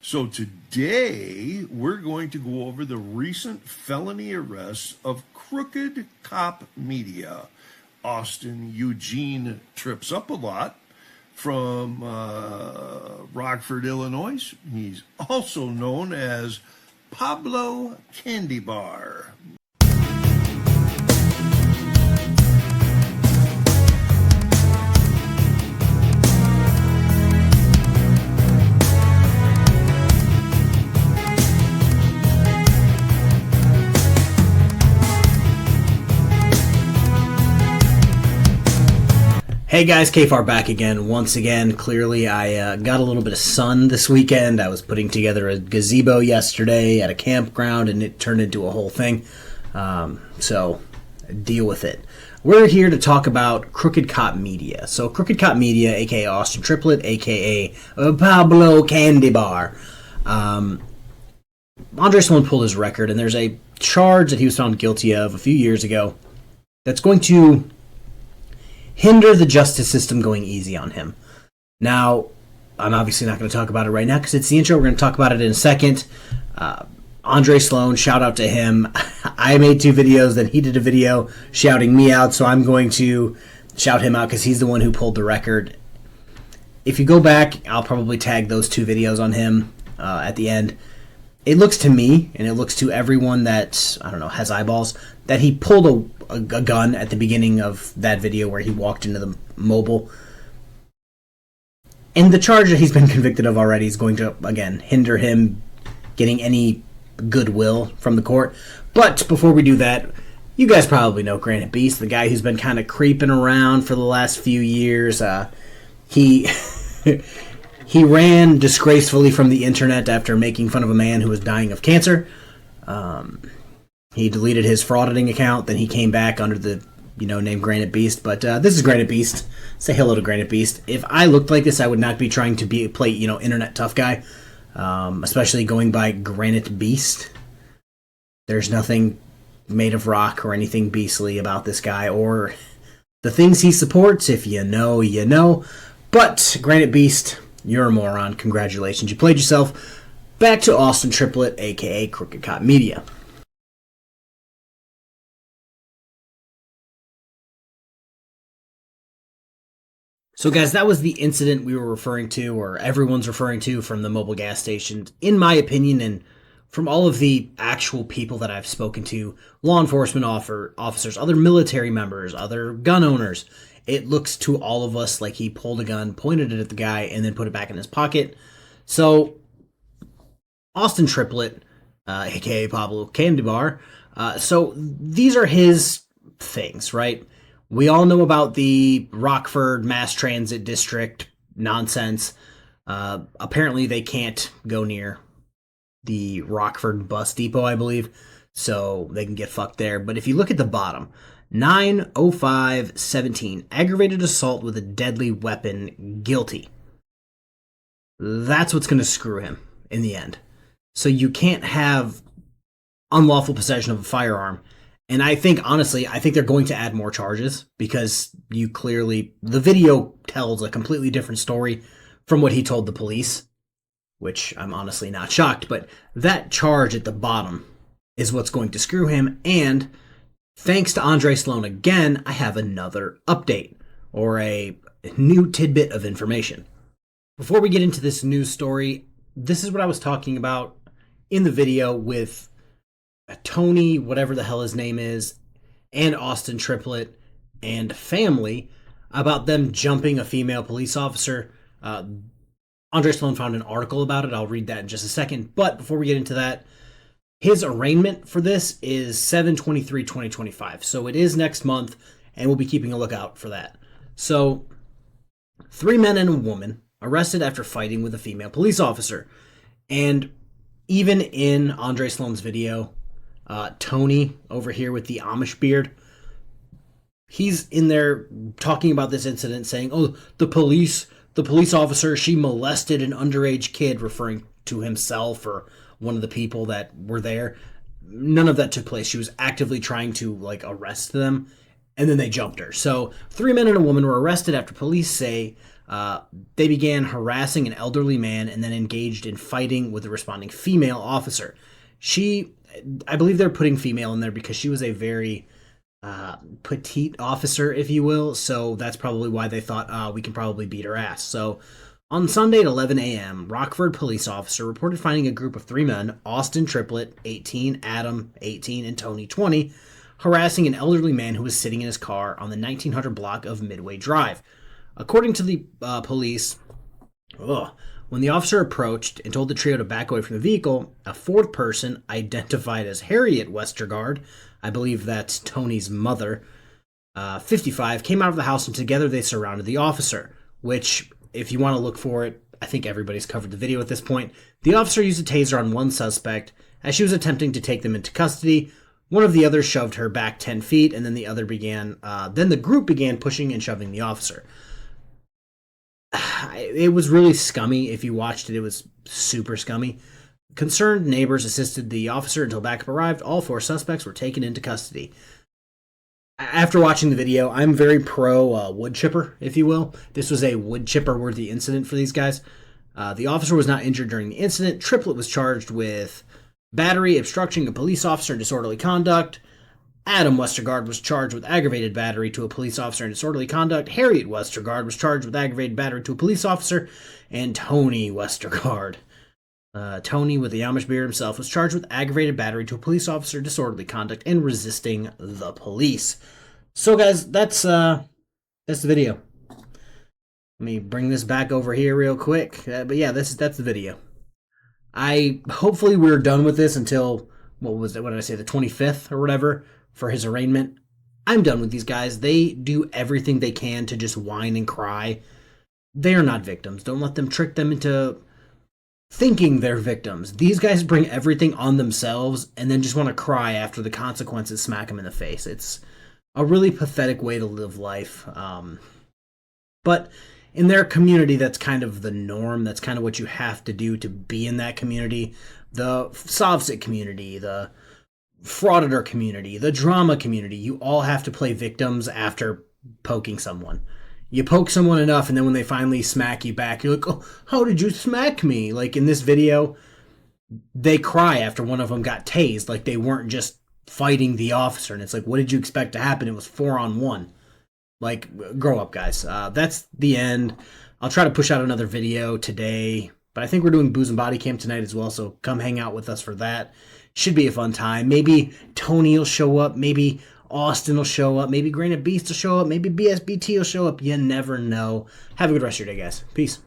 So today we're going to go over the recent felony arrests of Crooked Cop Media. Austin Eugene trips up a lot from Rockford, Illinois. He's also known as Pablo Candy Bar. Hey guys, KFARR back again. Once again, clearly I got a little bit of sun this weekend. I was putting together a gazebo yesterday at a campground and it turned into a whole thing. So deal with it. We're here to talk about Crooked Cop Media. So Crooked Cop Media, aka Austin Triplett, aka Pablo Candy Bar. Andre Sloan pulled his record, and there's a charge that he was found guilty of a few years ago that's going to hinder the justice system going easy on him. Now, I'm obviously not going to talk about it right now because it's the intro. We're going to talk about it in a second. Andre Sloan, shout out to him. I made 2 videos, then he did a video shouting me out, so I'm going to shout him out because he's the one who pulled the record. If you go back, I'll probably tag those 2 videos on him at the end. It looks to me, and it looks to everyone that, I don't know, has eyeballs, that he pulled a gun at the beginning of that video where he walked into the mobile. And the charge that he's been convicted of already is going to, again, hinder him getting any goodwill from the court. But before we do that, you guys probably know Granite Beast, the guy who's been kind of creeping around for the last few years. He he ran disgracefully from the internet after making fun of a man who was dying of cancer. He deleted his frauditing account, then he came back under the, name Granite Beast. But this is Granite Beast. Say hello to Granite Beast. If I looked like this, I would not be trying to play, internet tough guy. Especially going by Granite Beast. There's nothing made of rock or anything beastly about this guy or the things he supports. If you know, you know. But Granite Beast, you're a moron. Congratulations. You played yourself. Back to Austin Triplett, a.k.a. Crooked Cop Media. So guys, that was the incident we were referring to, or everyone's referring to, from the mobile gas station. In my opinion, and from all of the actual people that I've spoken to, law enforcement officers, other military members, other gun owners, it looks to all of us like he pulled a gun, pointed it at the guy, and then put it back in his pocket. So, Austin Triplett, aka Pablo Candy Bar, so these are his things, right? We all know about the Rockford Mass Transit District nonsense. Apparently they can't go near the Rockford bus depot, I believe, so they can get fucked there. But if you look at the bottom, 90517, aggravated assault with a deadly weapon, guilty. That's what's going to screw him in the end. So you can't have unlawful possession of a firearm. And I think, honestly, they're going to add more charges because the video tells a completely different story from what he told the police, which I'm honestly not shocked. But that charge at the bottom is what's going to screw him. And thanks to Andre Sloan again, I have another update or a new tidbit of information. Before we get into this news story, this is what I was talking about in the video with Tony, whatever the hell his name is, and Austin Triplett and family about them jumping a female police officer. Andre Sloan found an article about it. I'll read that in just a second. But before we get into that, his arraignment for this is 7/23/2025. So it is next month, and we'll be keeping a lookout for that. So 3 men and a woman arrested after fighting with a female police officer. And even in Andre Sloan's video, Tony over here with the Amish beard, he's in there talking about this incident, saying, "Oh, the police officer, she molested an underage kid," referring to himself or one of the people that were there. None of that took place. She was actively trying to arrest them, and then they jumped her. So 3 men and a woman were arrested after police say They began harassing an elderly man and then engaged in fighting with a responding female officer. I believe they're putting female in there because she was a very petite officer, if you will, so that's probably why they thought, we can probably beat her ass. So on Sunday at 11 a.m., Rockford police officer reported finding a group of 3 men, Austin Triplett, 18, Adam, 18, and Tony, 20, harassing an elderly man who was sitting in his car on the 1900 block of Midway Drive. According to the police, when the officer approached and told the trio to back away from the vehicle, a 4th person, identified as Harriet Westergaard, I believe that's Tony's mother, 55, came out of the house, and together they surrounded the officer, which, if you want to look for it, I think everybody's covered the video at this point. The officer used a taser on one suspect as she was attempting to take them into custody. One of the others shoved her back 10 feet, and then the group began pushing and shoving the officer. It was really scummy. If you watched it, it was super scummy. Concerned neighbors assisted the officer until backup arrived. All 4 suspects were taken into custody. After watching the video, I'm very pro wood chipper, if you will. This was a wood chipper worthy incident for these guys. The officer was not injured during the incident. Triplett was charged with battery, obstructing a police officer, and disorderly conduct. Adam Westergaard was charged with aggravated battery to a police officer and disorderly conduct. Harriet Westergaard was charged with aggravated battery to a police officer. And Tony Westergaard, Tony with the Amish beard himself, was charged with aggravated battery to a police officer, disorderly conduct, and resisting the police. So, guys, that's the video. Let me bring this back over here real quick. But yeah, that's the video. Hopefully we're done with this until, what did I say, the 25th or whatever, for his arraignment. I'm done with these guys. They do everything they can to just whine and cry. They are not victims. Don't let them trick them into thinking they're victims. These guys bring everything on themselves and then just want to cry after the consequences smack them in the face. It's a really pathetic way to live life. But in their community, that's kind of the norm. That's kind of what you have to do to be in that community. The Sovsit community, the frauditor community, the drama community, you all have to play victims after poking someone. You poke someone enough, and then when they finally smack you back, you're like, oh, how did you smack me? Like in this video, they cry after one of them got tased, like they weren't just fighting the officer. And it's like, what did you expect to happen? It was 4-on-1. Like, grow up, guys. That's the end. I'll try to push out another video today, but I think we're doing Booze and Body Camp tonight as well, so come hang out with us for that. Should be a fun time. Maybe Tony will show up. Maybe Austin will show up. Maybe Granite Beast will show up. Maybe BSBT will show up. You never know. Have a good rest of your day, guys. Peace.